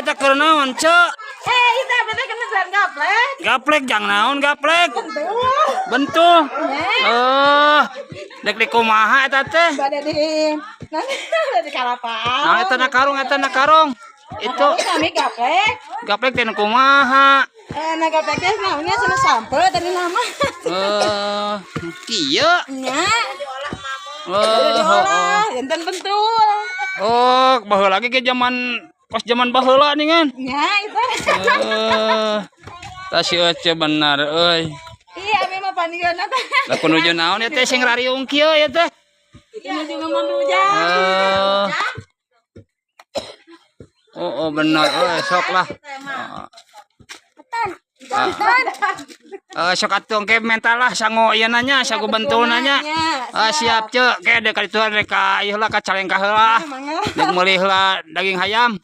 eta keur naon, Cek? Itu berarti kan jalan gaplek. Gaplek jang naon gaplek? Bentul. Bentul. Dek di kumaha eta teh? Ada di nanti ada di Kalapang. Nah, eta na karung. Itu Kami gaplek. gaplek teh nu kumaha? Nah gapleknya namanya sana sampai tadi nama. Kieu. Nya. Oh, Diolah, enten bentul. baheula lagi ke pas zaman baheula nih kan. Nya itu. Tas euy bener euy. Iya, abi mah pandiana teh. Lah kunuju naon ya teh sing rariung kieu ya teh? Ini juga manduja. Bener euy sok lah. Sok atuh ke mental lah sango ieu nanya sagu bentul nanya. Siap Cek ke dek itu rek ka ieu lah ka Calengka heula. Dek meulih lah daging hayam.